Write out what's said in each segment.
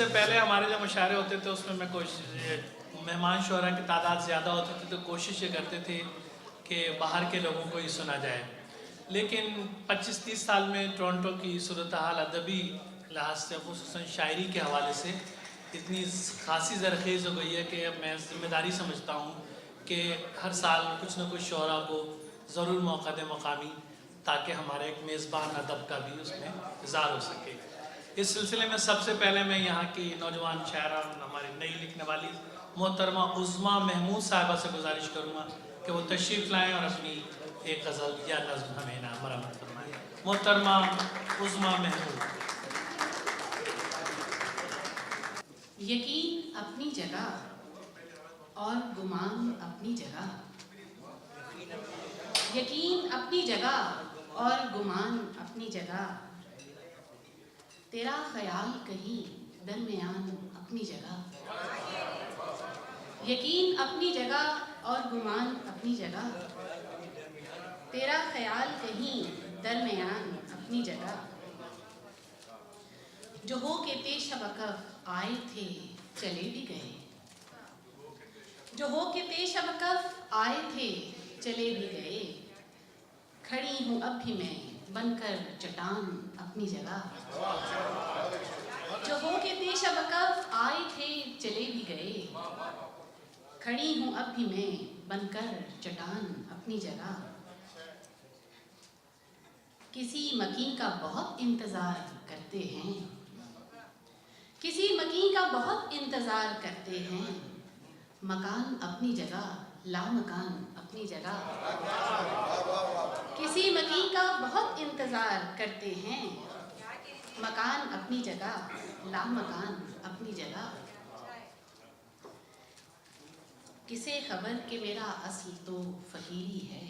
इससे पहले हमारे जो मुशायरे होते थे उसमें मैं कोशिश मेहमान शुरा की तादाद ज़्यादा होती थी तो कोशिश ये करते थे कि बाहर के लोगों को ही सुना जाए। लेकिन 25-30 साल में टोरंटो की सूरत हाल अदबी लिहाज से ख़ुसूसन शायरी के हवाले से इतनी खासी ज़रख़ेज़ हो गई है कि अब मैं ज़िम्मेदारी समझता हूँ कि हर साल कुछ न कुछ शुरा को ज़रूर मौका दें मकामी, ताकि हमारे एक मेज़बान अदब का भी उसमें इज़हार हो सके। इस सिलसिले में सबसे पहले मैं यहाँ की नौजवान शायरा हमारी नई लिखने वाली मोहतरमा उज़्मा महमूद साहिबा से गुजारिश करूँगा कि वो तशरीफ़ लाएँ और अपनी एक गज़ल या नज़्म हमें ना मरम्मत फरमाएँ। मोहतरमा उज़्मा महमूद। यकीन अपनी जगह और गुमान अपनी जगह, यकीन अपनी जगह और गुमान अपनी जगह, तेरा ख्याल कहीं दरमियान अपनी जगह, यकीन अपनी जगह और गुमान अपनी जगह, तेरा ख्याल कहीं दरमियान अपनी जगह। जो हो के पेश वक़्फ़ आए थे चले भी गए, जो हो के पेश वक़्फ़ आए थे चले भी गए, खड़ी हूँ अब भी मैं बनकर चट्टान अपनी जगह। जो हो के पेश वक़्फ़ आए थे चले भी गए, खड़ी हूँ अब भी मैं बनकर चट्टान अपनी जगह। किसी मकीन का बहुत इंतज़ार करते हैं, किसी मकीन का बहुत इंतज़ार करते हैं, मकान अपनी जगह लामकान अपनी जगह। किसी मकीन का बहुत इंतज़ार करते हैं, मकान अपनी जगह लामकान अपनी जगह। किसे खबर कि मेरा असल तो फ़कीरी है,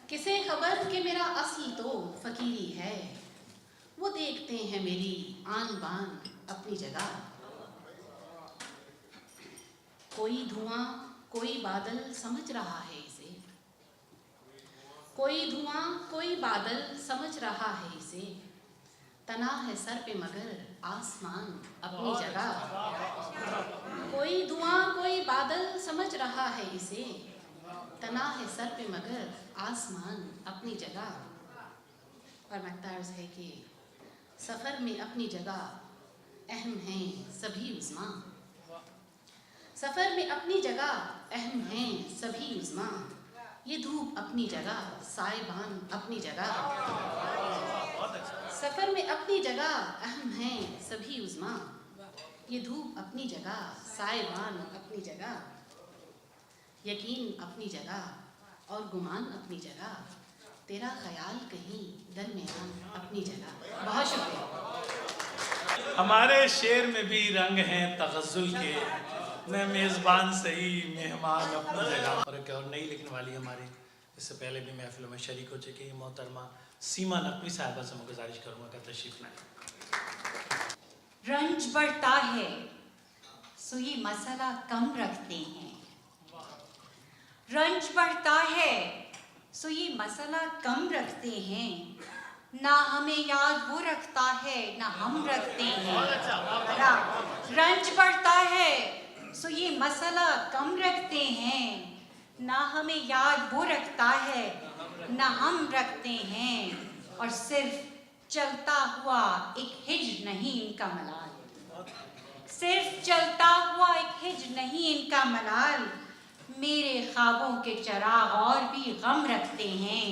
किसे खबर कि मेरा असल तो फ़कीरी है, वो देखते हैं मेरी आन बान अपनी जगह। कोई धुआं कोई बादल समझ रहा है इसे, कोई धुआं कोई बादल समझ रहा है इसे, तना है सर पे मगर आसमान अपनी जगह। कोई धुआं कोई बादल समझ रहा है इसे, तना है सर पे मगर आसमान अपनी जगह। और मकता अर्ज़ है कि सफ़र में अपनी जगह अहम हैं सभी उज़्मा, सफ़र में अपनी जगह अहम हैं सभी उज़्मा, ये धूप अपनी जगह साइबान अपनी जगह। सफ़र में अपनी जगह अहम हैं सभी उज़्मा, ये धूप अपनी जगह साइबान अपनी जगह। यकीन अपनी जगह और गुमान अपनी जगह, तेरा ख्याल कहीं दरमियान अपनी जगह। बहुत शुक्रिया। हमारे शेर में भी रंग हैं तग़ज़्ज़ुल के, मैं मेज़बान सही मेहमान अपनी जगह। और एक और नई लिखने वाली हमारी, इससे पहले भी महफिलों में शरीक हो चुकी है, मोहतरमा सीमा नकवी साहिबा से मैं गुजारिश करूँगा कि तशरीफ़ लाएँ। रंज बढ़ता है सो ये मसला कम रखते हैं, रंज बढ़ता है सो ये मसला कम रखते हैं, ना हमें याद वो रखता है ना हम रखते हैं। रंज बढ़ता है सो ये मसला कम रखते हैं, ना हमें याद वो रखता है ना हम रखते हैं, और सिर्फ चलता हुआ एक हिज्र नहीं इनका मलाल, सिर्फ चलता हुआ एक हिज्र नहीं इनका मलाल, मेरे ख्वाबों के चराग और भी गम रखते हैं,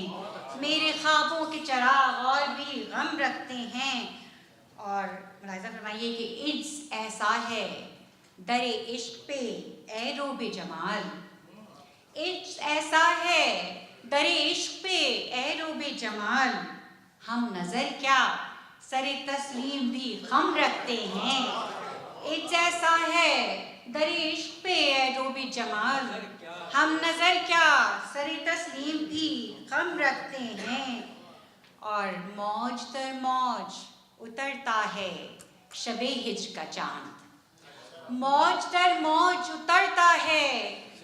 मेरे ख्वाबों के चराग और भी गम रखते हैं। और मुलाहिज़ा फरमाइए कि इज्ज़ ऐसा है दरे इश्क पे ए रोबे जमाल, इज्ज़ ऐसा है दरे इश्क पे ए रोबे जमाल, हम नज़र क्या सरे तस्लीम भी खम रखते हैं। इज्ज़ ऐसा है दरे इश्क पे ए रोबे जमाल, हम नज़र क्या सरे तस्लीम भी खम रखते हैं। और मौज दर मौज उतरता है शबे हिज्र का चाँद, मौज दर मौज उतरता है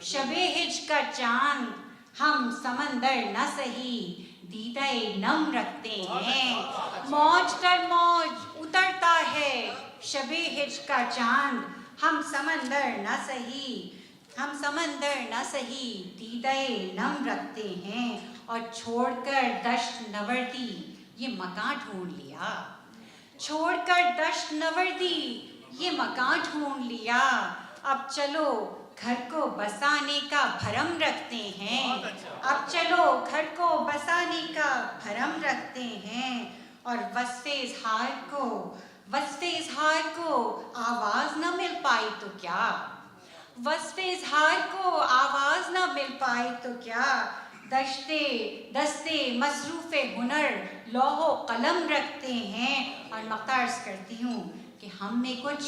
शबे हिज्र का चाँद, हम समंदर न सही दीदाए नम रखते हैं। मौज दर मौज उतरता है शबे हिज का चांद, हम समंदर न सही दीदाए नम रखते हैं, और छोड़कर दश्त नवर्दी ये मकान ढूंढ लिया, छोड़कर दश्त नवर्दी ये मकान ढूंढ लिया। अब चलो घर को बसाने का भरम रखते हैं, अब चलो घर को बसाने का भरम रखते हैं, और वस्फ़े इज़हार को आवाज़ न मिल पाई तो क्या, वस्फ़े इज़हार को आवाज़ न मिल पाई तो क्या, दस्ते मसरूफ़े हुनर लौहो कलम रखते हैं। और मैं अर्ज़ करती हूँ कि हम में कुछ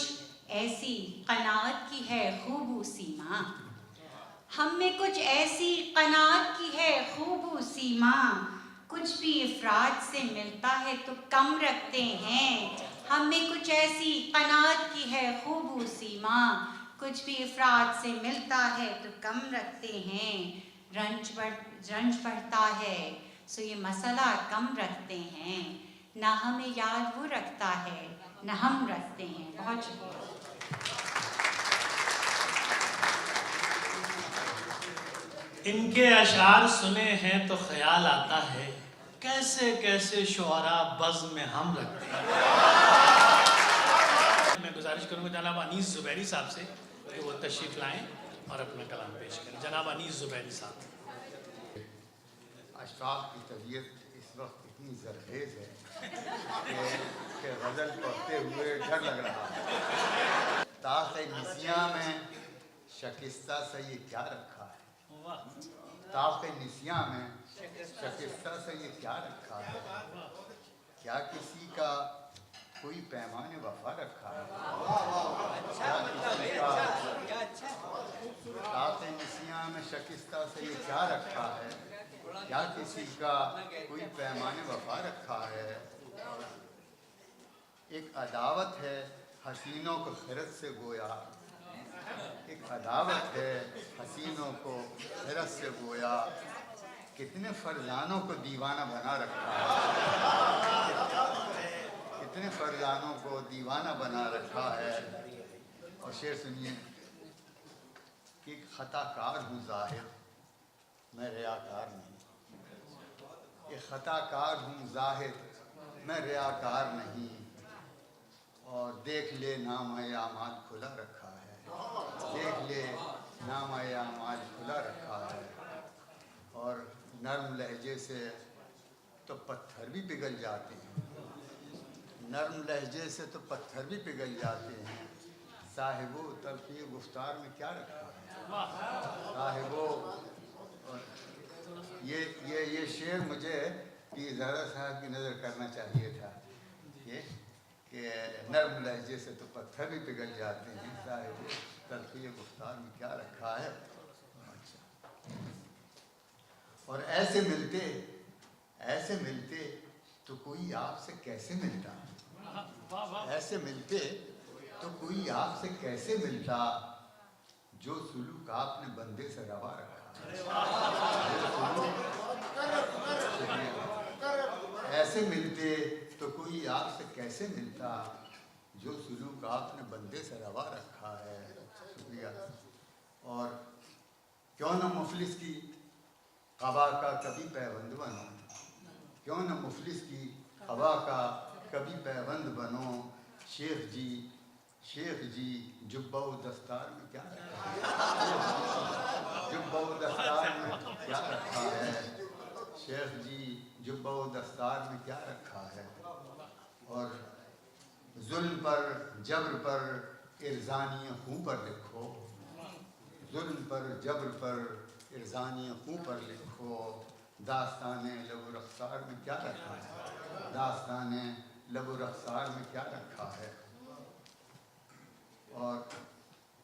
ऐसी कनात की है खूबू सीमा, हम में कुछ ऐसी कनात की है खूबू सीमा, कुछ भी इफ़रात से मिलता है तो कम रखते हैं, हम में कुछ ऐसी कनात की है खूबू सीमा, कुछ भी इफ़रात से मिलता है तो कम रखते हैं। रंज बढ़ता है सो ये मसला कम रखते हैं, ना हमें याद वो रखता है ना हम रखते हैं। बहुत शुक्रिया। इनके अशार सुने हैं तो ख्याल आता है, कैसे कैसे शुअरा बज़्म में हम रखते हैं। मैं गुजारिश करूँगा जनाब अनीस ज़ुबैरी साहब से कि वो तशरीफ़ लाएँ और अपना कलाम पेश करें। जनाब अनीस ज़ुबैरी साहब। अशफाक की तबीयत इस वक्त इतनी ज़रखेज़ है कि गज़ल पढ़ते हुए डर लग रहा है। ताक़े निसियां में शकिस्ता से ये क्या रखा है, ताक़े निसियां में शकिस्ता से ये क्या रखा है, क्या किसी का कोई पैमाने वफा रखा है, क्या किसी का ताक़े निसियां में शकिस्ता से ये क्या रखा है, क्या किसी का कोई पैमाने वफा रखा है। एक अदावत है हसीनों को खिरत से गोया, एक अदावत है हसीनों को खिरत से गोया, कितने फरजानों को दीवाना बना रखा है, कितने फरजानों को दीवाना बना रखा है। और शेर सुनिए, एक खताकार हूँ ज़ाहिर मैं रियाकार नहीं, एक खताकार हूँ ज़ाहिर मैं रियाकार नहीं, और देख ले नाम-ए आमाल खुला रखा है, देख ले नाम-ए आमाल खुला रखा है। और नर्म लहजे से तो पत्थर भी पिघल जाते हैं, नर्म लहजे से तो पत्थर भी पिघल जाते हैं। साहिबो तल्ख़ी गुफ्तार में क्या रखा है, साहिबो। ये शेर मुझे कि ज़हरा साहब की नज़र करना चाहिए था, ये कि नर्म लहजे से तो पत्थर भी पिघल जाते हैं, साहिबो तल्ख़ी गुफ्तार में क्या रखा है। और ऐसे मिलते तो कोई आपसे कैसे मिलता, ऐसे मिलते तो कोई आपसे कैसे मिलता, जो सुलूक आपने बंदे से रवा रखा है। ऐसे मिलते तो कोई आपसे कैसे मिलता, जो सुलूक आपने बंदे से रवा रखा है। शुक्रिया। और क्यों न मुफलिस की क़बा का कभी पैबंद बनो, क्यों न मुफलिस की क़बा का कभी पैबंद बनो। शेख जी जुब्बा व दस्तार में क्या रखा है, जुब्बा व दस्तार में क्या रखा है। शेख जी जुब्बा व दस्तार में क्या रखा है। और जुल्म पर जबर पर इरज़ानी खूं पर लिखो, जुल्म पर जबर पर इरज़ानी खूं पर लिखो। दास्ताने लब रख्सार में क्या रखा है, दास्ताने लब रख्सार में क्या रखा है। और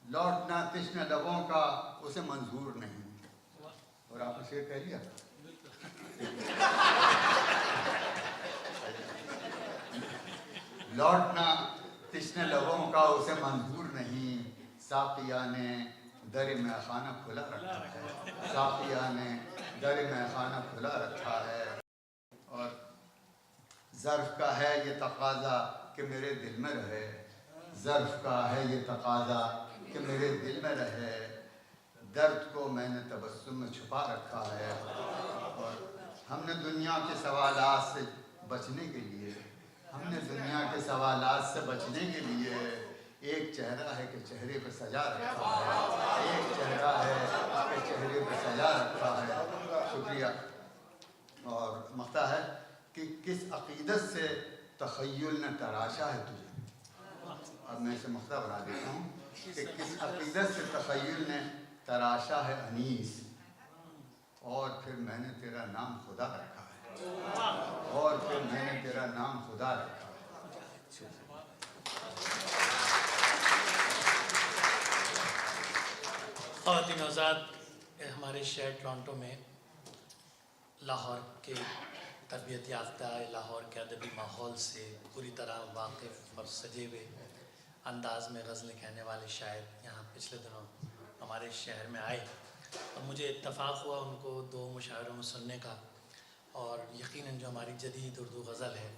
लौटना तिश्न लबों का उसे मंजूर नहीं। और आपने शेर कह लिया, लौटना तिश्न लबों का उसे मंजूर नहीं। साक़िया ने दर में खाना खुला रखा है, साक़िया ने दर में खाना खुला रखा है। और ज़र्फ़ का है ये तकाज़ा कि मेरे दिल में रहे, ज़र्फ़ का है ये तकाज़ा कि मेरे दिल में रहे, दर्द को मैंने तबस्सुम में छुपा रखा है। और हमने दुनिया के सवालात से बचने के लिए, हमने दुनिया के सवालात से बचने के लिए एक चेहरा है कि चेहरे पे सजा रखा है, एक चेहरा है कि चेहरे पे सजा रखा है। शुक्रिया। और मख्ता है कि किस अक़ीदत से तख़य्युल ने तराशा है तुझे। अब मैं इसे मख्ता बना देता हूँ कि किस अक़ीदत से तख़य्युल ने तराशा है अनीस, और फिर मैंने तेरा नाम खुदा रखा है, और फिर मैंने तेरा नाम खुदा रखा है। ख़वातीन हज़रात, हमारे शहर टोरंटो में लाहौर के तरबियत याफ्ता लाहौर के अदबी माहौल से पूरी तरह वाकिफ़ और सजे हुए अंदाज में गज़लें कहने वाले शायर यहाँ पिछले दिनों हमारे शहर में आए और मुझे इत्तफ़ाक़ हुआ उनको 2 मुशायरों में सुनने का। और यकीनन जो हमारी जदीद उर्दू गज़ल है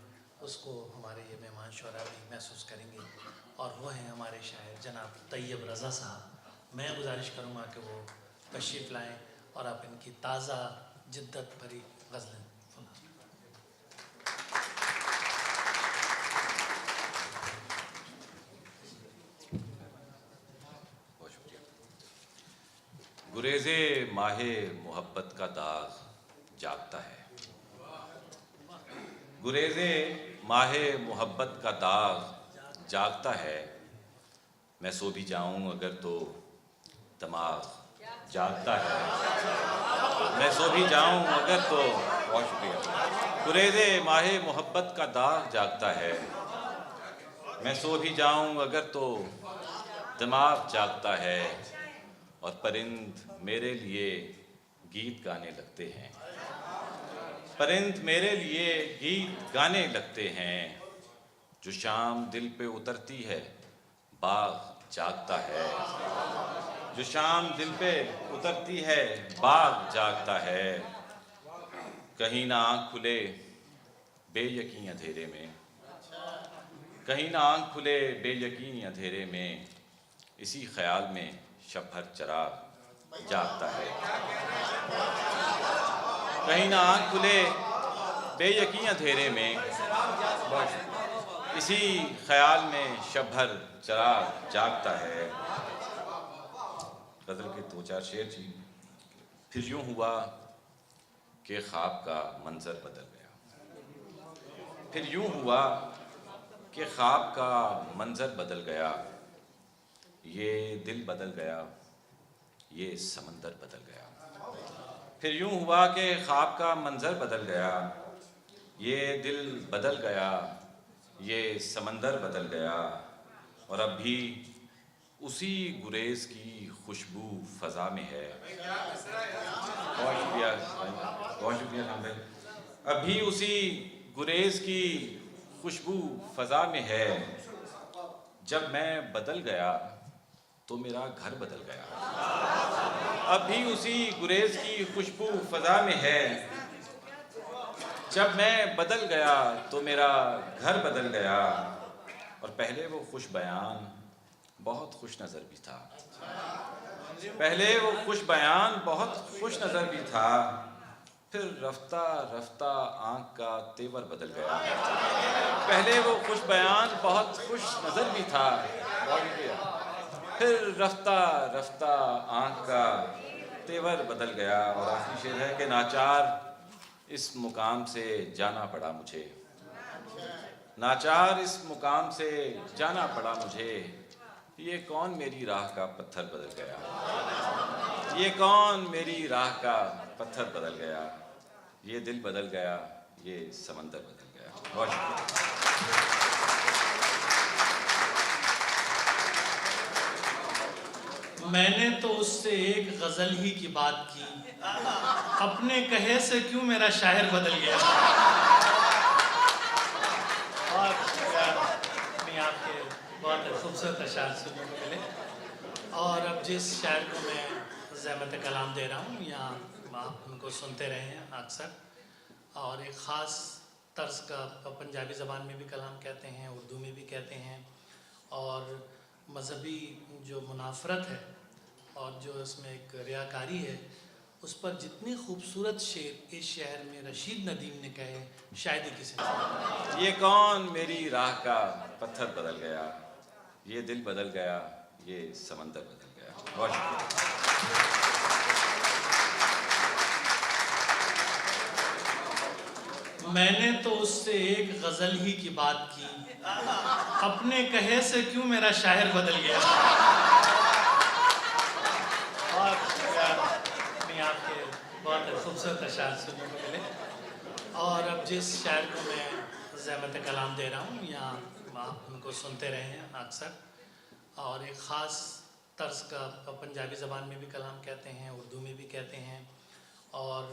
उसको हमारे ये मेहमान शुरा भी महसूस करेंगे, और वो हैं हमारे शायर जनाब तैयब रज़ा साहब। मैं गुजारिश करूँगा कि वो तशरीफ़ लाएँ और आप इनकी ताज़ा जिद्दत भरी गज़लें सुना। गुरेज़े माहे मोहब्बत का दाग जागता है, गुरेज़े माहे मोहब्बत का दाग जागता है। मैं सो भी जाऊं अगर तो दिमाग जागता है, मैं सो भी जाऊं अगर तो, बहुत शुक्रिया। गुरेज़े माहे मोहब्बत का दाग जागता है, मैं सो भी जाऊं अगर तो दिमाग जागता है। और परिंद मेरे लिए गीत गाने लगते हैं, परिंद मेरे लिए गीत गाने लगते हैं। जो शाम दिल पे उतरती है बाग जागता है, जो शाम दिल पे उतरती है बाग जागता है। कहीं ना आँख खुले बेयकीन अंधेरे में, कहीं ना आँख खुले बेयकीन अंधेरे में, इसी ख्याल में शब भर चिराग जागता है। कहीं ना आँख खुले बेयकीन अंधेरे में, इसी ख्याल में शब भर चिराग जागता है। गज़ल के 2-4 शेर जी। फिर यूँ हुआ कि ख्वाब का मंजर बदल गया, फिर यूँ हुआ कि ख्वाब का मंजर बदल गया। ये दिल बदल गया, ये समंदर बदल गया। फिर यूँ हुआ कि ख्वाब का मंजर बदल गया, ये दिल बदल गया, ये समंदर बदल गया। और अब भी उसी गुरेज़ की खुशबू फ़ज़ा में है। बहुत शुक्रिया, बहुत शुक्रिया खान भाई। अभी उसी गुरेज़ की खुशबू फ़ज़ा में है। जब मैं बदल गया तो मेरा घर बदल गया, अब भी उसी गुरेज़ की खुशबू फ़ज़ा में है। जब मैं बदल गया तो मेरा घर बदल गया। और पहले वो खुश बयान बहुत खुश नज़र भी था, पहले वो खुश बयान बहुत खुश नज़र भी था। फिर रफ्ता रफ्ता आँख का तेवर बदल गया। पहले वो खुश बयान बहुत खुश नज़र भी था, फिर रफ्ता रफ्ता आँख का तेवर बदल गया। और आखिरी शेर है कि नाचार इस मुकाम से जाना पड़ा मुझे, नाचार इस मुकाम से जाना पड़ा मुझे। ये कौन मेरी राह का पत्थर बदल गया, ये कौन मेरी राह का पत्थर बदल गया। ये दिल बदल गया, ये समंदर बदल गया। बहुत शुक्रिया। मैंने तो उससे एक गज़ल ही की बात की, अपने कहे से क्यों मेरा शायर बदल गया। और अपने आपके बहुत खूबसूरत अशार सुनने को मिले। और अब जिस शायर को मैं ज़हमत कलाम दे रहा हूँ, यहाँ आप उनको सुनते रहे हैं अक्सर, और एक ख़ास तर्ज का पंजाबी ज़बान में भी कलाम कहते हैं, उर्दू में भी कहते हैं। और मज़हबी जो मुनाफरत है और जो इसमें एक रियाकारी है, उस पर जितने खूबसूरत शेर इस शहर में रशीद नदीम ने कहे, शायद ही किसी ने। ये कौन मेरी राह का पत्थर बदल गया, ये दिल बदल गया, ये समंदर बदल गया। बहुत शुक्रिया। मैंने तो उससे एक गज़ल ही की बात की, अपने कहे से क्यों मेरा शायर बदल गया। और अपने आपके बहुत खूबसूरत अशार सुनने को मिले। और अब जिस शायर को मैं ज़हमत कलाम दे रहा हूँ, यहाँ आप उनको सुनते रहे हैं अक्सर, और एक ख़ास तर्ज का पंजाबी ज़बान में भी कलाम कहते हैं, उर्दू में भी कहते हैं। और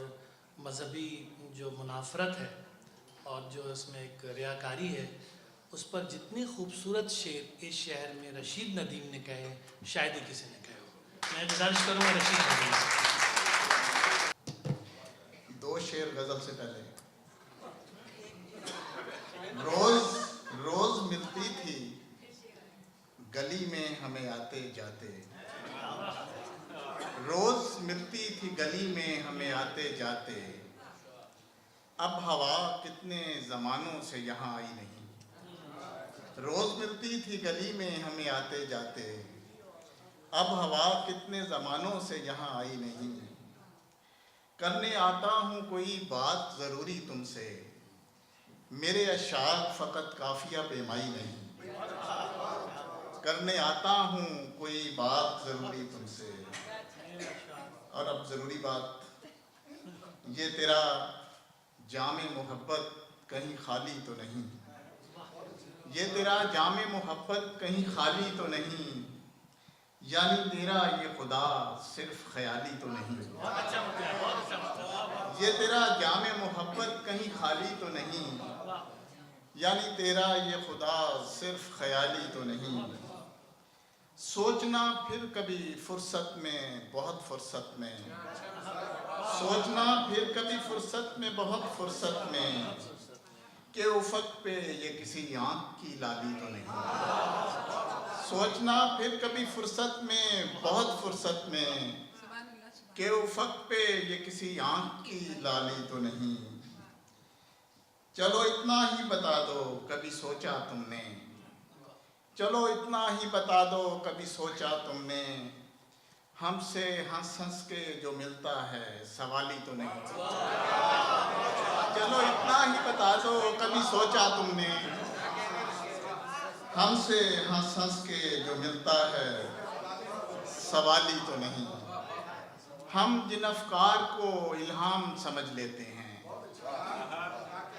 मज़हबी जो मुनाफरत है और जो इसमें एक रियाकारी है, उस पर जितने खूबसूरत शेर इस शहर में रशीद नदीम ने कहे, शायद ही किसी ने कहे हो। मैं गुजारिश करूँगा रशीद नदीम से। दो शेर गजल से पहले। रोज रोज मिलती थी गली में हमें आते जाते, रोज मिलती थी गली में हमें आते जाते, अब हवा कितने ज़मानों से यहाँ आई नहीं। रोज मिलती थी गली में हमें आते जाते, अब हवा कितने ज़मानों से यहाँ आई नहीं। करने आता हूँ कोई बात ज़रूरी तुमसे, मेरे अशार फ़कत काफ़िया बेमाई नहीं। करने आता हूँ कोई बात ज़रूरी तुमसे। और अब ज़रूरी बात, ये तेरा जामे मोहब्बत कहीं खाली तो नहीं, ये तेरा जामे मोहब्बत कहीं खाली तो नहीं, यानी तेरा ये खुदा सिर्फ ख्याली तो नहीं। ये तेरा जामे मोहब्बत कहीं खाली तो नहीं, यानी तेरा ये खुदा सिर्फ ख्याली तो नहीं। सोचना फिर कभी फुर्सत में, बहुत फुर्सत में, सोचना फिर कभी फुर्सत में, बहुत फुर्सत में, के उफक पे ये किसी आँख की लाली तो नहीं। सोचना फिर कभी फुर्सत में, बहुत फुर्सत में, के उफक पे ये किसी आँख की लाली तो नहीं। चलो इतना ही बता दो कभी सोचा तुमने, चलो इतना ही बता दो कभी सोचा तुमने, हमसे हंस हंस के जो मिलता है सवाली तो नहीं। चलो इतना ही बता दो कभी सोचा तुमने, हमसे हंस हंस के जो मिलता है सवाली तो नहीं। हम जिन अफकार को इल्हाम समझ लेते हैं,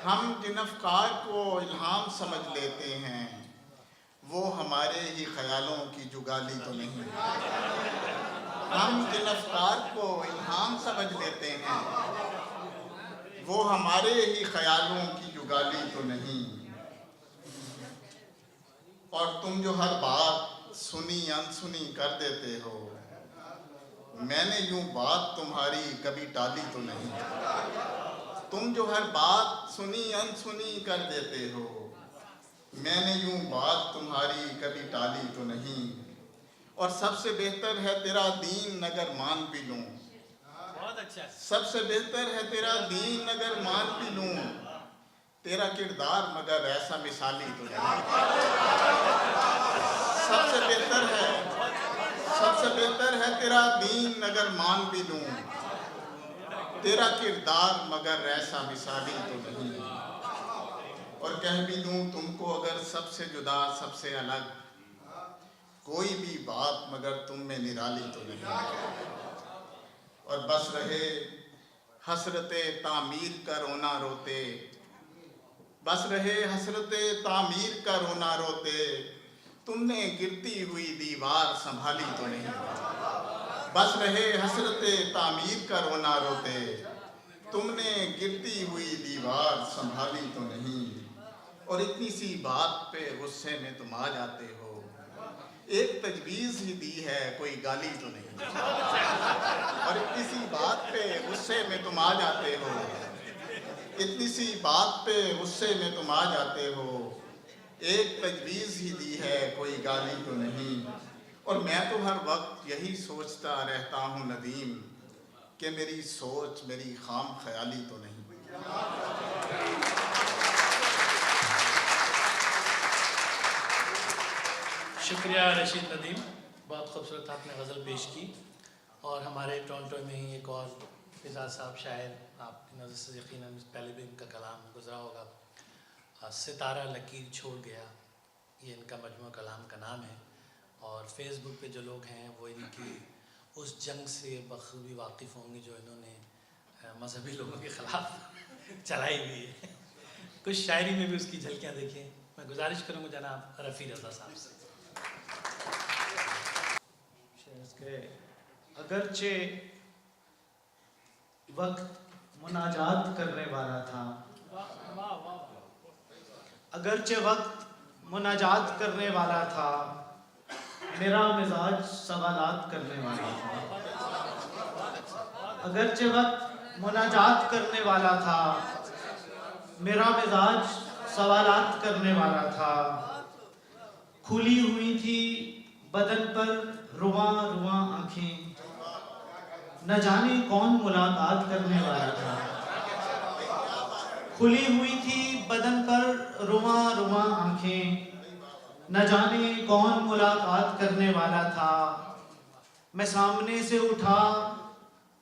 हम जिन अफकार को इल्हाम समझ लेते हैं, वो हमारे ही ख्यालों की जुगाली तो नहीं। हम जिन अफकार को इल्हाम समझ लेते हैं, वो हमारे ही ख्यालों की जुगाली तो नहीं। और तुम जो हर बात सुनी अनसुनी कर देते हो, मैंने यूं बात तुम्हारी कभी टाली तो नहीं। तुम जो हर बात सुनी अनसुनी कर देते हो, मैंने यूं बात तुम्हारी कभी टाली तो नहीं। और सबसे बेहतर है तेरा दीन अगर मान भी लूं, बहुत अच्छा। सबसे बेहतर है तेरा दीन अगर मान भी लूं, तेरा किरदार मगर ऐसा मिसाली तो नहीं। सबसे बेहतर है तेरा दीन अगर मान भी लूं, तेरा किरदार मगर ऐसा मिसाली तो नहीं। और कह भी दूं तुमको अगर सबसे जुदा सबसे अलग, कोई भी बात मगर तुम में निराली तो नहीं। और बस रहे हसरते तामीर का रोना रोते, बस रहे हसरते तामीर का रोना रोते, तुमने गिरती हुई दीवार संभाली तो नहीं। बस रहे हसरते तामीर का रोना रोते, तुमने गिरती हुई दीवार संभाली तो नहीं। और इतनी सी बात पे गुस्से में तुम आ जाते हो, एक तजवीज़ ही दी है कोई गाली तो नहीं। और इतनी सी बात पे गुस्से में तुम आ जाते हो, इतनी सी बात पे गुस्से में तुम आ जाते हो। एक तजवीज़ ही दी है, कोई गाली तो नहीं। और मैं तो हर वक्त यही सोचता रहता हूँ नदीम, कि मेरी सोच मेरी खाम ख्याली तो नहीं। शुक्रिया रशीद नदीम, बहुत खूबसूरत आपने गज़ल पेश की। और हमारे टोरंटो में ही एक और फिजा साहब शायर, आपकी नज़र से यकीनन पहले भी इनका कलाम गुजरा होगा, सितारा लकीर छोड़ गया, ये इनका मजमू कलाम का नाम है। और फेसबुक पे जो लोग हैं वो इनकी उस जंग से बखूबी वाकिफ़ होंगे जो इन्होंने मजहबी लोगों के ख़िलाफ़ चलाई हुई है। कुछ शायरी में भी उसकी झलकियाँ देखें। मैं गुजारिश करूँगा जनाब रफ़ी रज़ा साहब से। के अगरचे वक्त मुनाजात करने वाला था, अगरचे वक्त मुनाजात करने वाला था, मेरा मिजाज सवालात करने वाला था। अगरचे वक्त मुनाजात करने वाला था, मेरा मिजाज सवालात करने वाला था। खुली हुई थी बदन पर रुआं रुआं आँखें, न जाने कौन मुलाकात करने वाला था। खुली हुई थी बदन पर रुआं रुआं आँखें, न जाने कौन मुलाकात करने वाला था। मैं सामने से उठा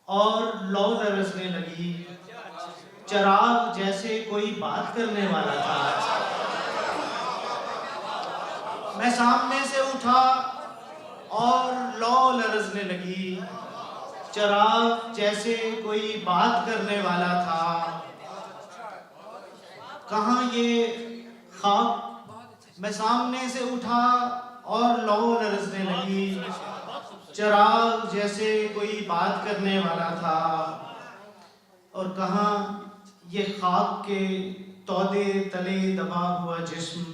और लौ दरसने लगी, चराग जैसे कोई बात करने वाला था। मैं सामने से उठा और लौ लरजने लगी, चराग जैसे कोई बात करने वाला था। कहाँ ये ख्वाब, मैं सामने से उठा और लौ लरजने लगी, चराग जैसे कोई बात करने वाला था। और कहाँ ये खाक के तौदे तले दबा हुआ जिस्म,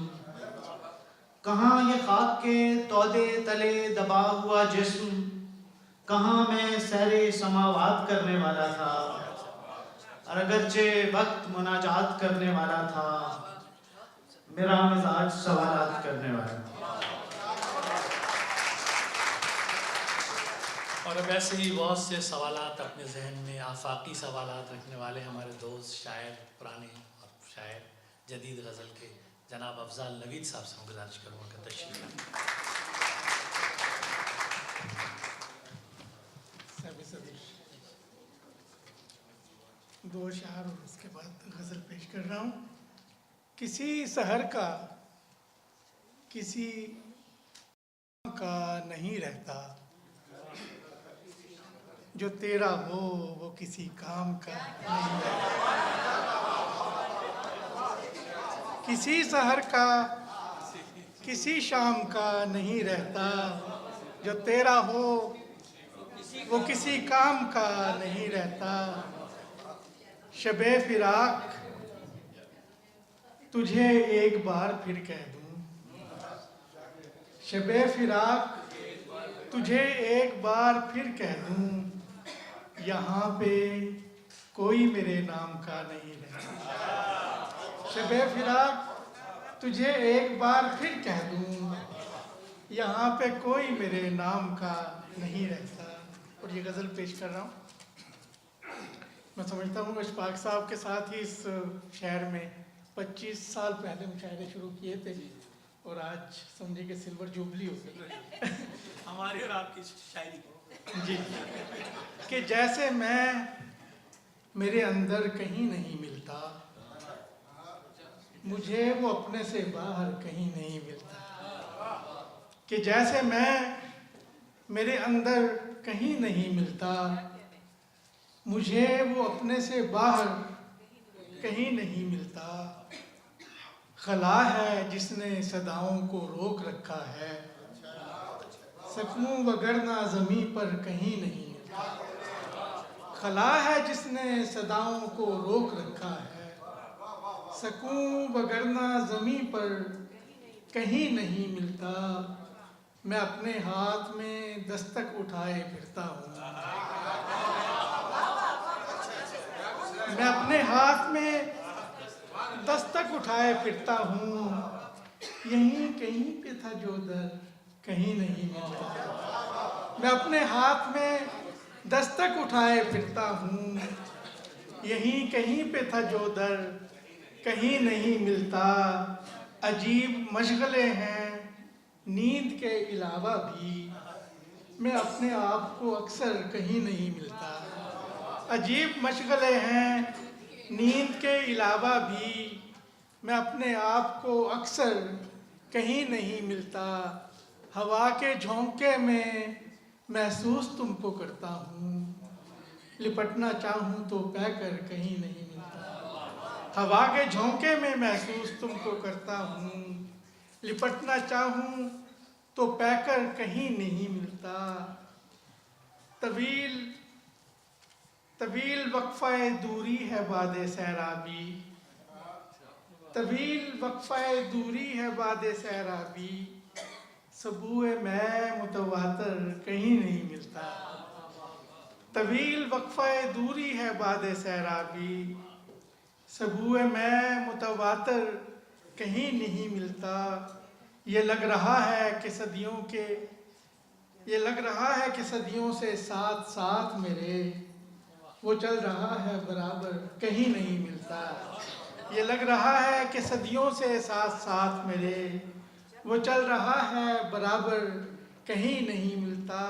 कहाँ ये खाक के तौदे तले दबा हुआ जिस्म, कहाँ मैं सहरे समावात करने वाला था। और अगरचे वक्त मुनाजात करने वाला था, मेरा मिजाज सवालात करने वाला था। और अब ऐसे ही बहुत से सवालात अपने जहन में, आफाकी सवालात रखने वाले हमारे दोस्त शायर, पुराने और शायर जदीद गज़ल के जनाब अफजाल नवीद साहब से गुजारिश करूँगा कि तशरीफ़ लाएं। दो अशआर और उसके बाद गज़ल पेश कर रहा हूँ। किसी शहर का किसी का नहीं रहता, जो तेरा हो वो किसी काम का नहीं रहता। किसी शहर का किसी शाम का नहीं रहता, जो तेरा हो वो किसी काम का नहीं रहता। शबे फिराक तुझे एक बार फिर कह दूं, शबे फिराक तुझे एक बार फिर कह दूं, यहाँ पे कोई मेरे नाम का नहीं रहता। शबे फिराक तुझे एक बार फिर कह दूं, यहाँ पे कोई मेरे नाम का नहीं रहता। और ये गज़ल पेश कर रहा हूँ। मैं समझता हूँ इशफाक साहब के साथ ही इस शहर में 25 साल पहले मुशायरे शुरू किए थे और आज समझे कि सिल्वर जुबली हो गई हमारी और आपकी शायरी जी। कि जैसे मैं मेरे अंदर कहीं नहीं मिलता, मुझे वो अपने से बाहर कहीं नहीं मिलता। कि जैसे मैं मेरे अंदर कहीं नहीं मिलता, मुझे वो अपने से बाहर कहीं नहीं मिलता। खला है जिसने सदाओं को रोक रखा है, सकूं वगरना ज़मीं पर कहीं नहीं मिलता। खला है जिसने सदाओं को रोक रखा है, सकूं वगरना ज़मीं पर कहीं नहीं मिलता। मैं अपने हाथ में दस्तक उठाए फिरता हूँ, मैं अपने हाथ में दस्तक उठाए फिरता हूँ, यहीं कहीं पे था जो दर कहीं नहीं मिलता। मैं अपने हाथ में दस्तक उठाए फिरता हूँ, यहीं कहीं पे था जो दर कहीं नहीं मिलता। अजीब मशगले हैं नींद के अलावा भी, मैं अपने आप को अक्सर कहीं नहीं मिलता। अजीब मशगले हैं नींद के अलावा भी, मैं अपने आप को अक्सर कहीं नहीं मिलता। हवा के झोंके में महसूस तुमको करता हूँ, लिपटना चाहूँ तो पैकर कहीं नहीं मिलता। हवा के झोंके में महसूस तुमको करता हूँ, लिपटना चाहूँ तो पैकर कहीं नहीं मिलता। तवील तवील वक्फ़े दूरी है बादे सैराबी, तवील वक्फ़े दूरी है बादे सैराबी, सबूए मैं मुतवातर कहीं नहीं मिलता। तवील वक्फ़े दूरी है बादे सैराबी, सबूए मैं मुतवातर कहीं नहीं मिलता। ये लग रहा है कि सदियों से साथ साथ मेरे वो चल रहा है बराबर कहीं नहीं मिलता। ये लग रहा है कि सदियों से साथ साथ मेरे वो चल रहा है बराबर कहीं नहीं मिलता।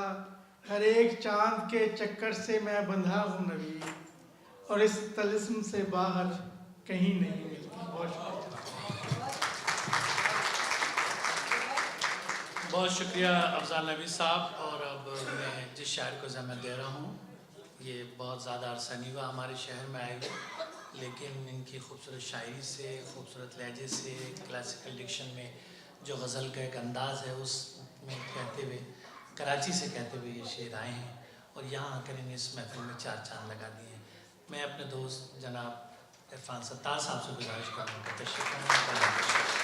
हर एक चांद के चक्कर से मैं बंधा हूँ नबी, और इस तलिस्म से बाहर कहीं नहीं मिलता। बहुत शुक्रिया अफजाल नबी साहब। और अब मैं जिस शायर को ज़िम्मा दे रहा हूँ, ये बहुत ज़्यादा अरसा नहीं हुआ हमारे शहर में आए हुए, लेकिन इनकी खूबसूरत शायरी से, खूबसूरत लहजे से, क्लासिकल डिक्शन में जो गज़ल का एक अंदाज़ है उसमें कहते हुए, कराची से कहते हुए ये शेर आए हैं और यहाँ आकर इन्हें इस महफिल में चार चांद लगा दिए हैं। मैं अपने दोस्त जनाब इरफान सत्तार साहब से गुजारिश करूँगा तशरीफ़।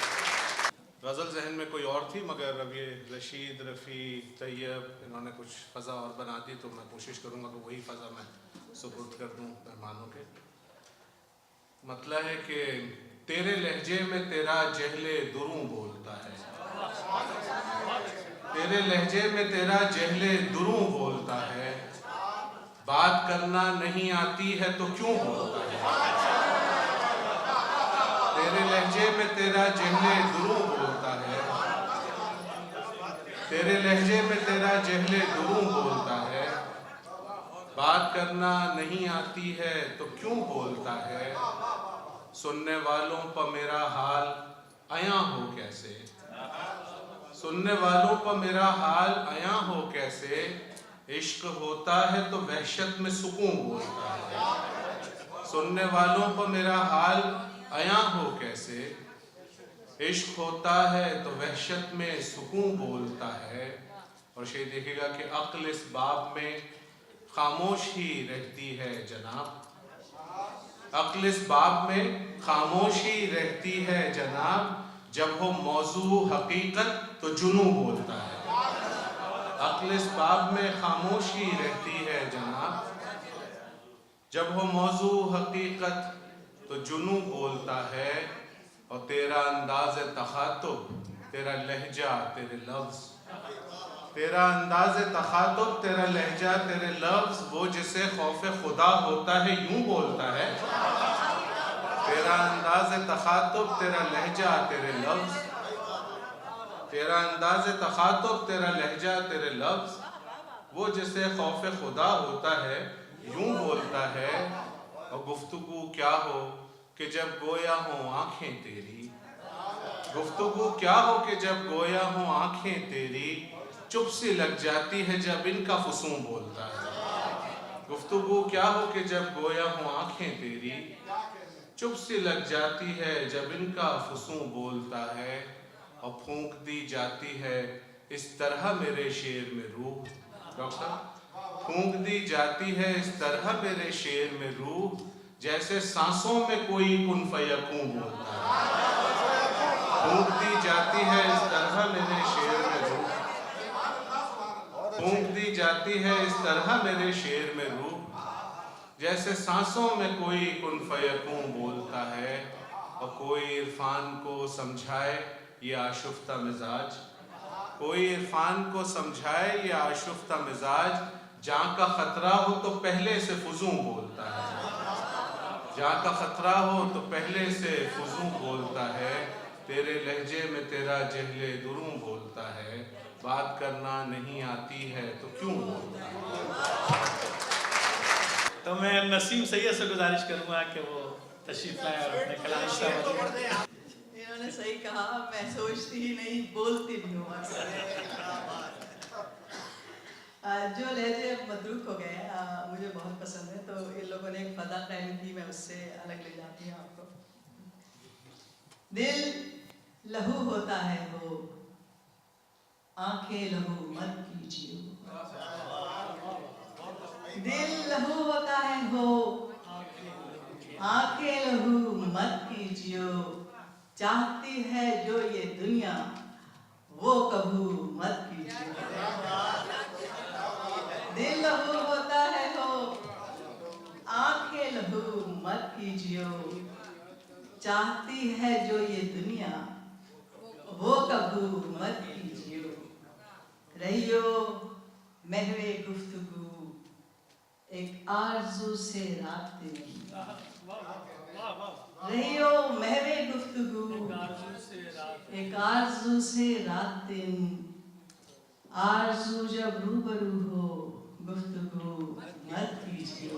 गज़ल जहन में कोई और थी, मगर अब ये रशीद, रफ़ी, तैयब इन्होंने कुछ फ़ज़ा और बना दी, तो मैं कोशिश करूँगा कि वही फ़ज़ा मैं सुपुर्द कर दूँ मेहमानों के। मतलब है कि तेरे लहजे में तेरा जहले दुरूं बोलता है, तेरे लहजे में तेरा जहले दुरूं बोलता है, बात करना नहीं आती है तो क्यों बोलता है। तेरे लहजे में तेरा जहले दुरूं बोलता है, तेरे लहजे में तेरा जहले दुरूं बोलता है, बात करना नहीं आती है तो क्यों बोलता है। सुनने वालों पर मेरा हाल आया हो कैसे, सुनने वालों पर मेरा हाल आया हो कैसे, इश्क होता है तो वहशत में सुकून बोलता है। सुनने वालों पर मेरा हाल आया हो कैसे, इश्क होता है तो वहशत में सुकून बोलता है। और शेर देखिएगा कि अक्ल इस बाब में खामोश ही रहती है जनाब, अक्ल इस बाब में खामोश ही रहती है जनाब, जब हो मौजू हकीकत तो जुनू बोलता है। अक्ल इस बाब में खामोश ही रहती है जनाब, जब हो मौजू हकीकत तो जुनू बोलता है। और तेरा अंदाज तखातुब, तेरा लहजा, तेरे लफ्ज़, तेरा अंदाज तखातुब, तेरा लहजा, तेरे लफ्ज़, वो जिसे खौफ खुदा होता है यूं बोलता है। तेरा अंदाज तखातुब, तेरा लहजा, तेरे लफ्ज़, तेरा अंदाज तखातुब, तेरा लहजा, तेरे लफ्ज़, वो जिसे खौफ खुदा होता है यूं बोलता है। और गुफ्तगू क्या हो कि जब गोया हो आँखें तेरी, गुफ्तगू क्या हो कि जब गोया हो आँखें तेरी, चुप सी लग जाती है जब इनका फुसूं बोलता है। गुफ्तगू क्या हो कि जब गोया हो आँखें तेरी, चुप सी लग जाती है जब इनका फुसूं बोलता है। और फूंक दी जाती है इस तरह मेरे शेर में रूह, डॉक्टर, फूंक दी जाती है इस तरह मेरे शेर में रूह, जैसे सांसों में कोई कुन फयकूं बोलता है। फूंक दी जाती है इस तरह मेरे शेर में रूह, फूंक दी जाती है इस तरह मेरे शेर में रूह, जैसे सांसों में कोई कुन फयकूं बोलता है और कोई इरफान को समझाए ये आशुफ्ता मिजाज, कोई इरफान को समझाए ये आशुफ्ता मिजाज, जहाँ का खतरा हो तो पहले से फुजूं बोलता है, जहाँ का खतरा हो तो पहले से फुजूं बोलता है, तेरे लहजे में तेरा जहले दुरूं बोलता है, बात करना नहीं आती है तो क्यों बोलता है। तो मैं नसीम सैयद से गुजारिश करूंगा कि वो तशरीफ लाए और अपने कलाम से। इन्होंने सही कहा, मैं सोचती ही नहीं बोलती भी हूँ अक्सर। जो लहजे मदरूक हो गए मुझे बहुत पसंद है, तो इन लोगों ने एक फदा टाइम की, मैं उससे अलग ले जाती हूँ आपको। दिल लहू होता है हो, आंखें लहू मत कीजिए। दिल लहू होता है हो, आंखें लहू मत कीजिए। चाहती है जो ये दुनिया वो कभू मत कीजिए। दिल लहू होता है हो, आंखें लहू मत कीजिए। चाहती है जो ये दुनिया वो कभू मत कीजिए। रहियो महवे गुफ्तगू एक आरज़ू से रात दिन। रहियो महवे गुफ्तगू एक आरज़ू से रात दिन। आरज़ू जब रूबरू हो गुफ्तगू मत कीजिए।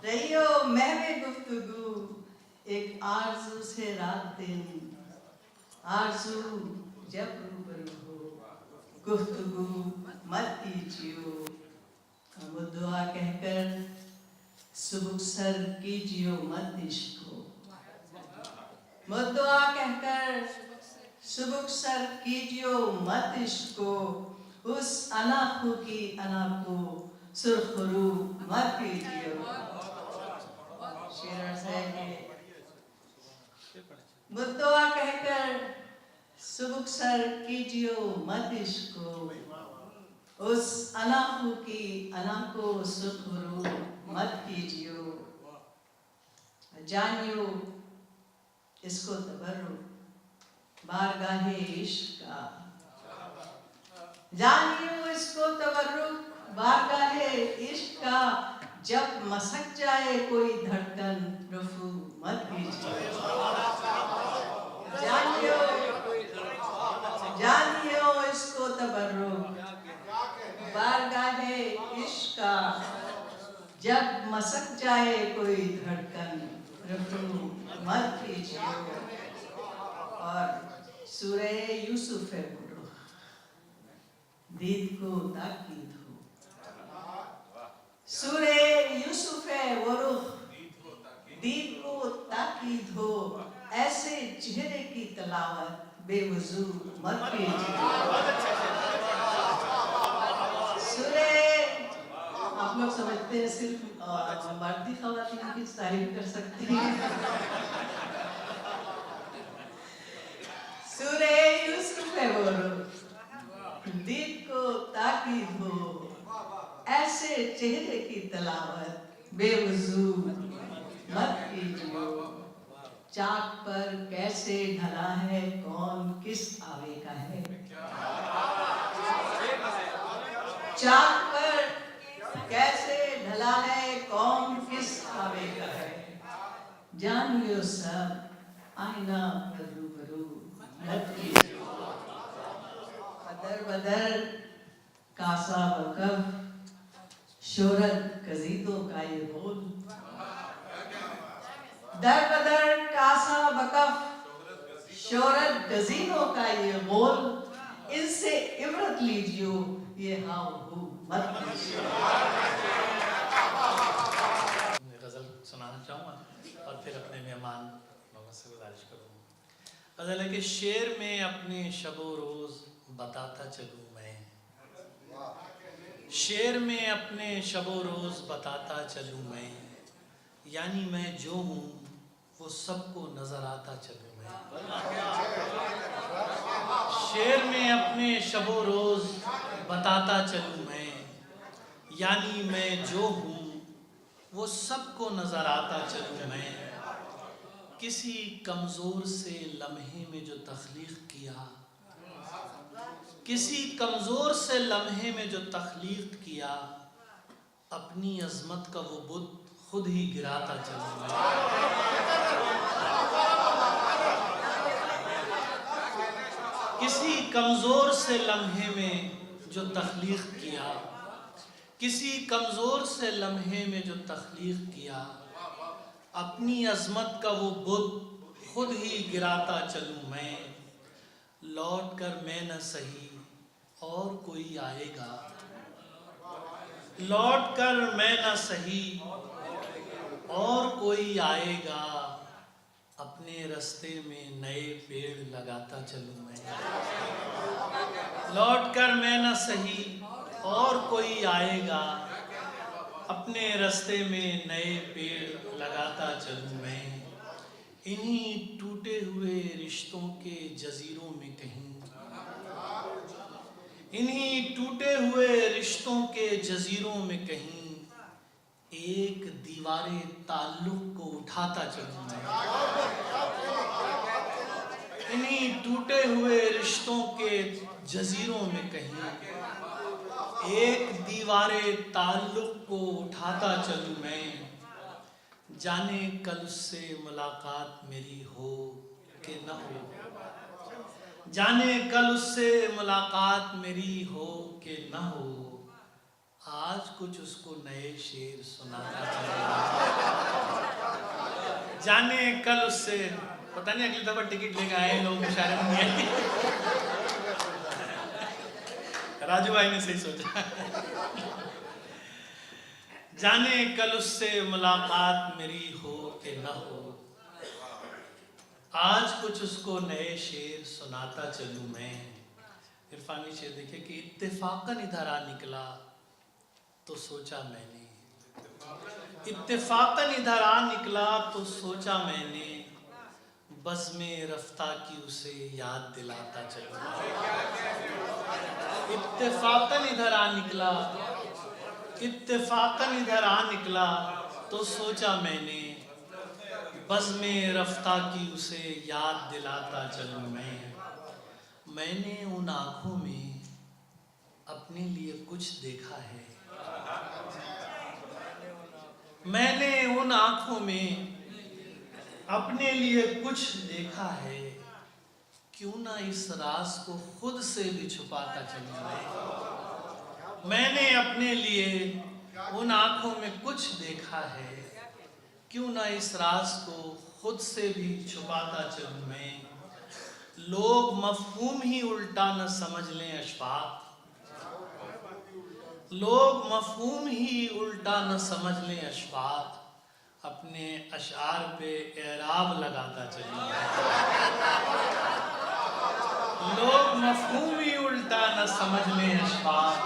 रहियो महवे गुफ्तगू एक आरज़ू से रात दिन। आरज़ू जब रूबरू हो गुफ्तगू मत कीजिए। वो दुआ कहकर सुबह सर कीजिए मत इश्को। वो दुआ कहकर सुबह सर कीजिए मत इश्को। उस अनाखू की अनाखू सुरखरू मत कीजिए। शेर अर्ज़ है कि वो दुआ कहकर सुबह सर कीजिए मत इश्को। उस अनाखू की अनाखू सुरखरू मत कीजिए। जानियो इसको तबर्रुक बारगाहे इश्क का। जानियो इसको तबर्रुक बारगाहे इश्क का। जब मसक जाए कोई धड़कन रफू मत कीजिए। जानियो इसको तबर्रुक बारगाहे इश्क का। जब मसक जाए कोई धड़कन रफू मत कीजिए। और सूरह यूसुफ है वो दीद को ताकीद हो। सूरह यूसुफ है वो दीद को ताकीद हो। ऐसे चेहरे की तलावत बेवजू मत कीजिए। आप लोग समझते हैं सिर्फ मर्दी ख़वातीन की तारीफ कर सकती हैं। सूरह यूसुफ है वो दीद को ताकीद हो। ऐसे चेहरे की तलावत बेवजू मत कीजिए। चाक पर कैसे ढला है कौन किस आवे का है। चाक पर कैसे ढला है कौन किस आवे का है। जानियो सब आईना पर रूबरू मत कीजिए। बदर बदर कासा वकफ शोहरत कजीदों का ये बोल। दर बदर कासा वकफ शोहरत गजीनों का ये बोल। इनसे इबरत लीजियो ये हाउ हू मत कीजिए। गज़ल सुनाना चाहूँगा और फिर अपने मेहमान लोगों से गुजारिश करूँगा। गज़ल है कि शेर में अपने शबो रोज़ बताता चलूँ मैं। शेर में अपने शबो रोज़ बताता चलूँ मैं। यानी मैं जो हूँ वो सबको नजर आता चलूँ मैं। शेर में अपने शबो रोज़ बताता चलूँ मैं। यानी मैं जो हूँ वो सबको नजर आता चलूँ मैं, किसी कमजोर से लम्हे में जो तख्लीक किया, किसी कमजोर से लम्हे में जो तख्लीक किया, अपनी अजमत का वो बुत खुद ही गिराता चलूँ मैं। किसी कमजोर से लम्हे में जो तख्लीक किया, किसी कमजोर से लम्हे में जो तख्लीक किया, अपनी अजमत का वो बुत खुद ही गिराता चलूँ मैं। लौट कर मैं न सही और कोई आएगा, लौट कर मैं न सही और कोई आएगा, अपने रास्ते में नए पेड़ लगाता चलूँ मैं। लौट कर मैं न सही और कोई आएगा, अपने रास्ते में नए पेड़ लगाता चलूँ मैं। इन्हीं टूटे हुए रिश्तों के जजीरों में कहीं, इन्हीं टूटे हुए रिश्तों के जजीरों में कहीं, एक दीवारे ताल्लुक को उठाता चलूँ मैं। इन्हीं टूटे हुए रिश्तों के जजीरों में कहीं, एक दीवारे ताल्लुक को उठाता चलूँ मैं। जाने कल उससे मुलाकात मेरी हो कि न हो, जाने कल उससे मुलाकात मेरी हो कि न हो, आज कुछ उसको नए शेर सुनाता चलूँ। जाने कल उससे, पता नहीं अगली दफा टिकट लेकर आए लोग मुशायरे में नहीं आए। राजू भाई ने सही सोचा। जाने कल उससे मुलाकात मेरी हो कि न हो, आज कुछ उसको नए शेर सुनाता चलूं मैं। इरफानी शेर देखिए कि इत्तेफाकन इधर आ निकला तो सोचा मैंने, इत्तेफाकन इधर आ निकला तो सोचा मैंने, बज़्मे रफ्ता की उसे याद दिलाता चलूं। इत्तेफाकन इधर आ निकला, इत्तेफाकन इधर आ निकला तो सोचा मैंने, बज़्मे रफ्ता की उसे याद दिलाता चलूं मैं। मैंने उन आँखों में अपने लिए कुछ देखा है, मैंने उन आँखों में अपने लिए कुछ देखा है, क्यों ना इस राज को खुद से भी छुपाता चलूं मैं। मैंने अपने लिए उन आँखों में कुछ देखा है, क्यों ना इस राज को खुद से भी छुपाता चलूं मैं। लोग मफहूम ही उल्टा न समझ लें अशफाक, लोग मफहूम ही उल्टा न समझ लें अशफाक, अपने अशार पे एराब लगाता चलूं मैं। लोग मफहूम ही उल्टा न समझ लें अशफाक,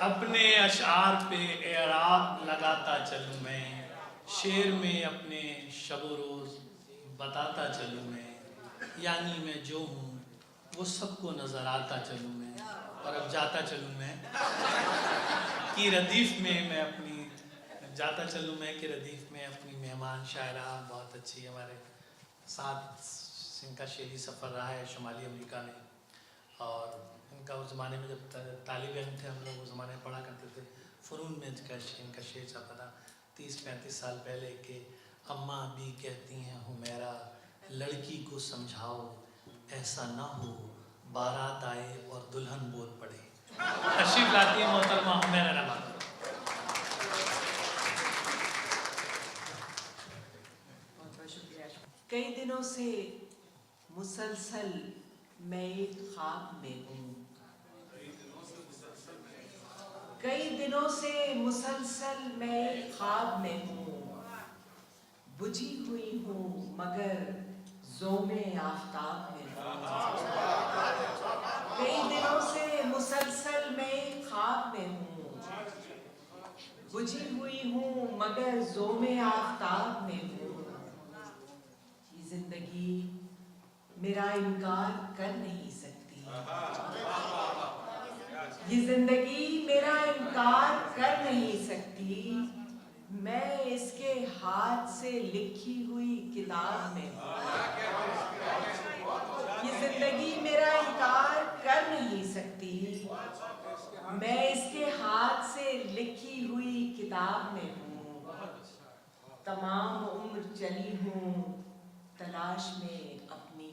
अपने अशार पे एराब लगाता चलूं मैं। शेर में अपने शब रोज़ बताता चलूं मैं, यानी मैं जो हूँ वो सबको नज़र आता चलूं मैं। और अब जाता चलूं मैं कि रदीफ़ में मैं अपनी, जाता चलूं मैं कि रदीफ़ में अपनी मेहमान शायरा बहुत अच्छी हमारे साथ, इनका शेरी सफ़र रहा है शुमाली अमेरिका में। और इनका उस ज़माने में जब तालिब इल्म थे हम लोग, उस ज़माने में पढ़ा करते थे, फ़ुनून में इनका शेर छपा था 30-35 साल पहले के। अम्मा भी कहती हैं हुमैरा, लड़की को समझाओ ऐसा ना हो बारात आए और दुल्हन बोल पड़े। तशरीफ लाती है मोहतरमा हुमैरा रहमान। कई दिनों से मुसलसल मैं एक ख्वाब में हूँ, कई दिनों से मुसलसल मैं एक ख्वाब में हूँ, बुझी हुई हूँ मगर ज़ोमे आफ़ताब में हूँ। कई दिनों से मुसलसल मैं एक ख्वाब में हूँ, बुझी हुई हूँ मगर ज़ोमे आफ़ताब में हूँ। ये जिंदगी मेरा इनकार कर नहीं सकती, ये जिंदगी मेरा इनकार कर नहीं सकती, मैं इसके हाथ से लिखी हुई किताब में हूँ। ये जिंदगी मेरा इनकार कर नहीं सकती, मैं इसके हाथ से लिखी हुई किताब में हूँ। तमाम उम्र चली हूँ तलाश में अपनी,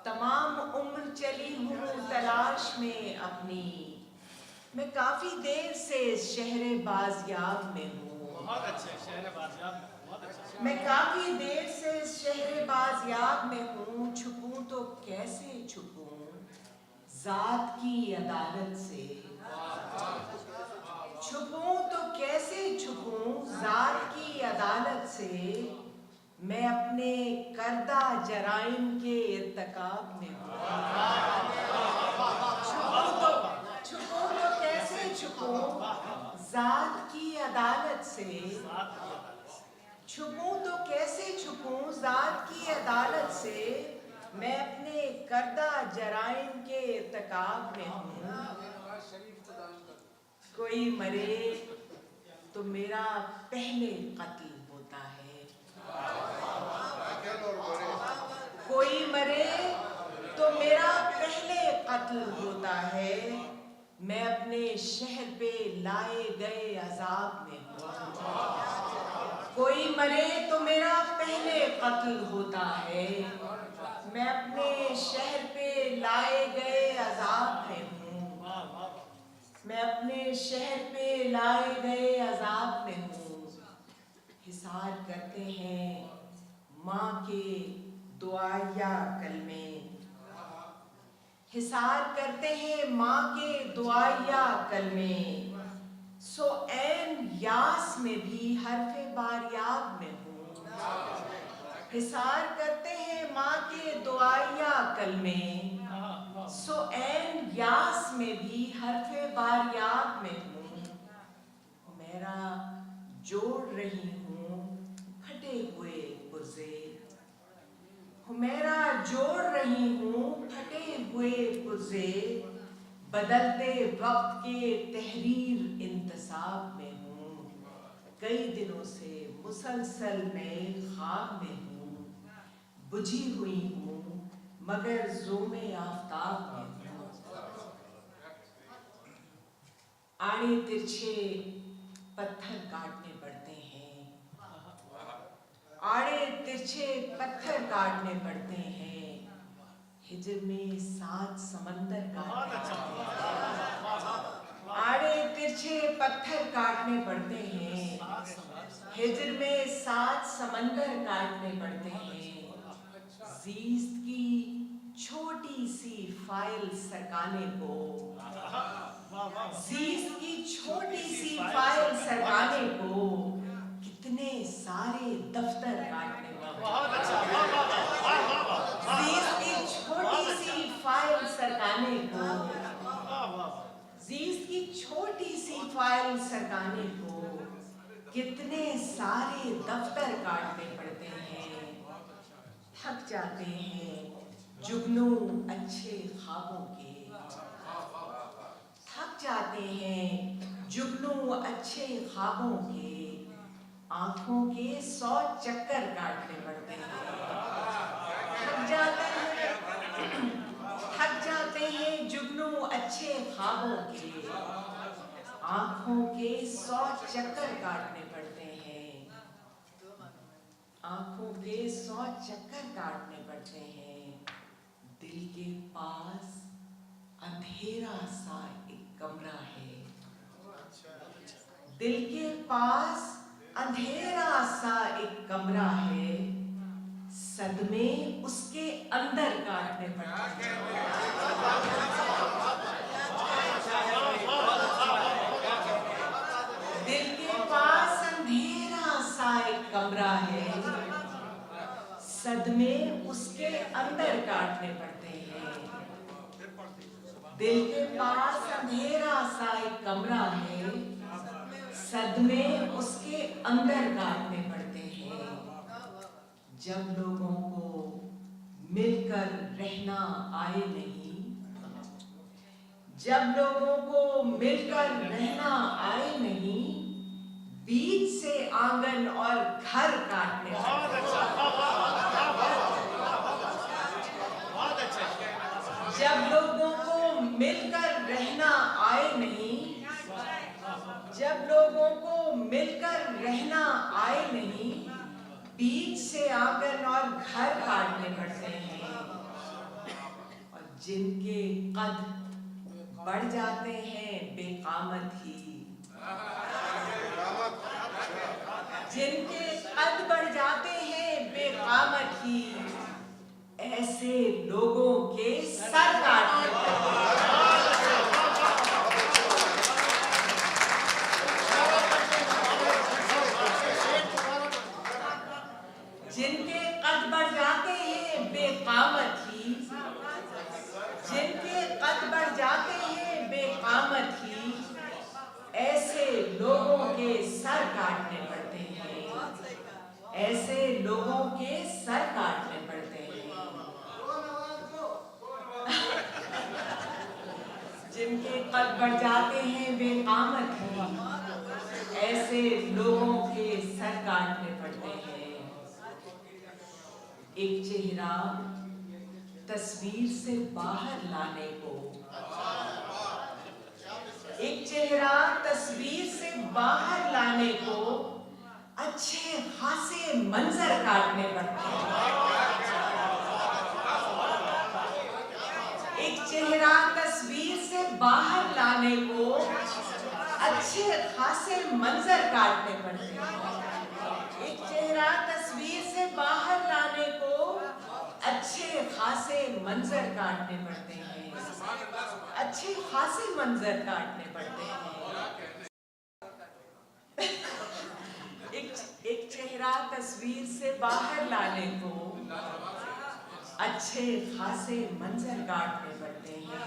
तमाम उम्र चली हूँ तलाश में अपनी, मैं काफी देर से शहरे बाज़याब में हूँ। बहुत अच्छे शहर बाज़याब में, बहुत अच्छे। मैं काफी देर से शहरे बाज़याब में हूँ, छुपूं तो कैसे छुपूं ज़ात की अदालत से, छुपूं तो कैसे छुपूं ज़ात की अदालत से, मैं अपने करदा जराइम के इर्तिकाब में हूँ। छुपूं तो कैसे छुपूं ज़ात की अदालत से, छुपूं तो कैसे छुपूं ज़ात की अदालत से, मैं अपने करदा जराइम के इर्तिकाब में हूँ। कोई मरे तो मेरा पहले कत्ल होता है, कोई मरे तो मेरा पहले कत्ल होता है, मैं अपने शहर पे लाए गए अजाब में हूँ। कोई मरे तो मेरा पहले कत्ल होता है, मैं अपने शहर पे लाए गए अजाब में हूँ। मैं अपने शहर पे लाए गए अजाब में हूँ। हिसार करते हैं माँ के दुआया कलमे, हिसार करते हैं माँ के दुआया कलमे, सो ऐन यास में भी हरफे बारियाब में हूँ। हिसार करते हैं माँ के दुआया कलमे, सो ऐन यास में भी हरफे बारियाब में हूँ। मेरा जोड़ रही हूँ फटे हुए पुर्जे, मेरा जोड़ रही हूँ फटे हुए पुर्जे, बदलते वक्त के तहरीर इंतसाब में हूँ। कई दिनों से मुसलसल मैं ख्वाब में हूँ, बुझी हुई हूँ मगर ज़ोमे आफ़ताब में हूँ। आड़े तिरछे पत्थर काटने पड़ते हैं, आड़े तिरछे पत्थर काटने पड़ते हैं, हिजर में 7 समंदर काटने पड़ते हैं। आड़े तिरछे पत्थर काटने पड़ते हैं, हिजर में 7 समंदर काटने पड़ते हैं। ज़ीस्त की छोटी सी फाइल सरकाने को, ज़ीस्त की छोटी सी फाइल सरकाने को, कितने सारे दफ्तर काटने पड़ते हैं। ज़ीस्त की छोटी सी फाइल सरकाने को, ज़ीस्त की छोटी सी फाइल सरकाने को, कितने सारे दफ्तर काटने पड़ते हैं। थक जाते हैं जुगनू अच्छे ख्वाबों के, थक जाते हैं जुगनू अच्छे ख्वाबों के, आंखों के 100 चक्कर काटने पड़ते हैं। थक जाते हैं जुगनू अच्छे ख्वाबों के, आंखों के 100 चक्कर काटने पड़ते हैं। आंखों के 100 चक्कर काटने पड़ते हैं। दिल के पास अंधेरा सा एक कमरा है, दिल के पास अंधेरा सा एक कमरा है, सदमे उसके अंदर काटने पड़ते हैं। दिल के पास अंधेरा सा एक कमरा है, सदमे उसके अंदर काटने पड़ते हैं। दिल के पास अंधेरा सा एक कमरा है, सदमे उसके अंदर काटने पड़ते हैं। जब लोगों को मिलकर रहना आए नहीं, जब लोगों को मिलकर रहना आए नहीं, बीच से आंगन और घर काटने पड़ते हैं। जब लोगों को मिलकर रहना आए नहीं, जब लोगों को मिलकर रहना आए नहीं, बीच से आंगन और घर काटने पड़ते हैं। और जिनके कद बढ़ जाते हैं बेकामत ही, जिनके कद बढ़ जाते हैं बेकामत ही, ऐसे लोगों के सर काटने पड़ते हैं। जिनके कद बढ़ जाते हैं बेकामत ही, जिनके कद बढ़ जाते हैं बेकामत ही, ऐसे लोगों के सर काटने पड़ते हैं। ऐसे लोगों के सर काटने पड़ते हैं। जिनके कद बढ़ जाते हैं बेकामत ही, ऐसे लोगों के सर काटने पड़ते हैं। एक चेहरा तस्वीर से बाहर लाने को, एक चेहरा तस्वीर से बाहर लाने को अच्छे खासे मंजर काटने पड़ते हैं। एक चेहरा तस्वीर से बाहर लाने को अच्छे खासे मंजर काटने पड़ते हैं। एक चेहरा तस्वीर से बाहर लाने को अच्छे खासे मंजर काटने पड़ते हैं। अच्छे खासे मंजर काटने पड़ते हैं। एक चेहरा तस्वीर से बाहर लाने को अच्छे खासे मंजर काटने पड़ते हैं।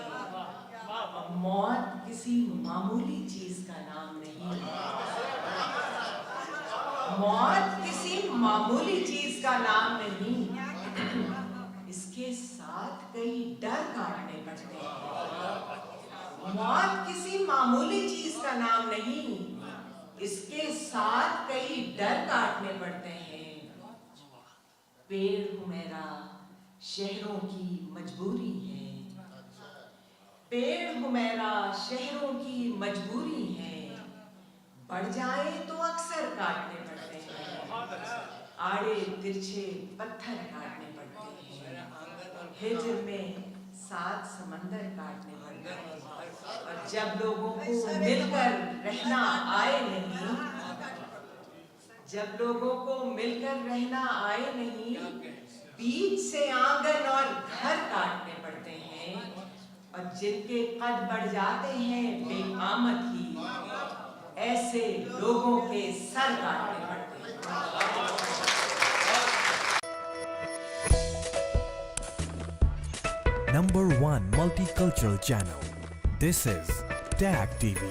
मौत किसी मामूली चीज का नाम नहीं है। मौत किसी मामूली चीज का नाम नहीं, इसके साथ कई डर काटने पड़ते हैं। मौत किसी मामूली चीज का नाम नहीं, इसके साथ कई डर काटने पड़ते हैं। पेड़ हूं मेरा शहरों की मजबूरी है, पेड़ हूं मेरा शहरों की मजबूरी है। बढ़ जाए तो अक्सर काटने पड़ते हैं। आड़े तिरछे पत्थर काटने पड़ते हैं। हिजर में 7 समंदर काटने पड़ते हैं। और जब लोगों को मिलकर रहना आए नहीं, जब लोगों को मिलकर रहना आए नहीं, बीच से आंगन और घर काटने पड़ते हैं। और जिनके कद बढ़ जाते हैं बेकामत ही, ऐसे लोगों के सर काटने पड़ते हैं। Number 1 multicultural channel. This is TAG TV.